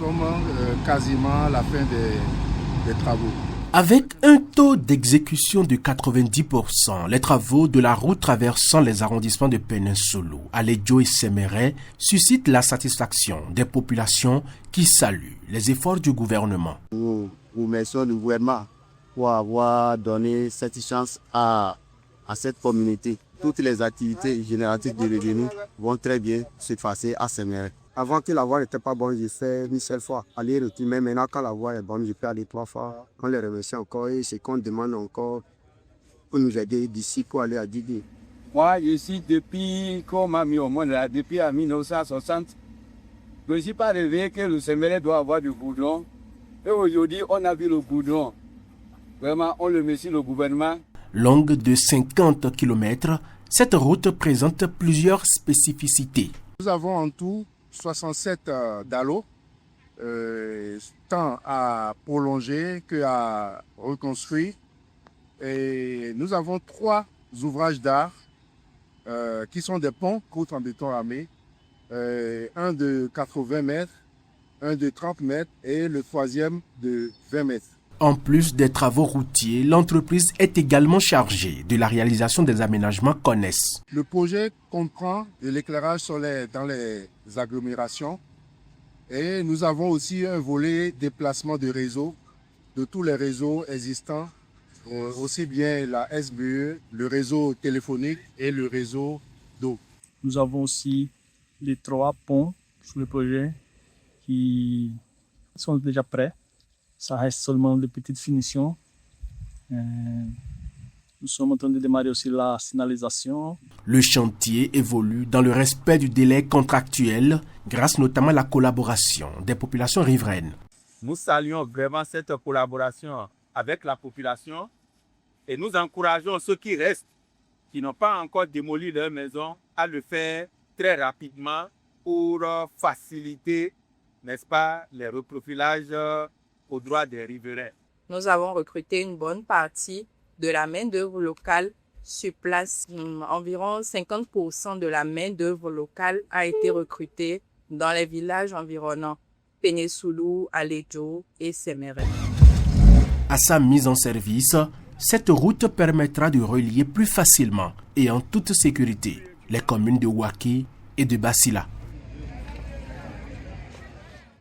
sommes quasiment à la fin des travaux. Avec un taux d'exécution de 90%, les travaux de la route traversant les arrondissements de Péninsolo, Alédio et Séméret suscitent la satisfaction des populations qui saluent les efforts du gouvernement. Nous remercions le gouvernement pour avoir donné cette chance à cette communauté. Toutes les activités génératrices de revenus vont très bien se passer à Séméret. Avant que la voie n'était pas bonne, j'ai fait une seule fois aller-retour. Mais maintenant, quand la voie est bonne, je peux aller 3 fois. On les remercie encore et c'est qu'on demande encore pour nous aider d'ici pour aller à Didi. Moi, je suis depuis qu'on m'a mis au monde là, depuis 1960. Je ne suis pas rêvé que le Séméret doit avoir du goudron. Et aujourd'hui, on a vu le goudron. Vraiment, on le remercie le gouvernement. Longue de 50 km, cette route présente plusieurs spécificités. Nous avons en tout 67 dallos, tant à prolonger qu'à reconstruire. Et nous avons 3 ouvrages d'art qui sont des ponts côte en béton armé, un de 80 mètres, un de 30 mètres et le 3e de 20 mètres. En plus des travaux routiers, l'entreprise est également chargée de la réalisation des aménagements connexes. Le projet comprend de l'éclairage solaire dans les agglomérations et nous avons aussi un volet déplacement de réseau, de tous les réseaux existants, aussi bien la SBE, le réseau téléphonique et le réseau d'eau. Nous avons aussi les 3 ponts sur le projet qui sont déjà prêts. Ça reste seulement de petites finitions. Nous sommes en train de démarrer aussi la signalisation. Le chantier évolue dans le respect du délai contractuel, grâce notamment à la collaboration des populations riveraines. Nous saluons vraiment cette collaboration avec la population et nous encourageons ceux qui restent, qui n'ont pas encore démoli leur maison, à le faire très rapidement pour faciliter, n'est-ce pas, les reprofilages aux droits des riverains. Nous avons recruté une bonne partie de la main-d'œuvre locale sur place. Environ 50% de la main-d'œuvre locale a été recrutée dans les villages environnants, Péninsolo, Alédio et Séméret. À sa mise en service, cette route permettra de relier plus facilement et en toute sécurité les communes de Ouaké et de Bassila.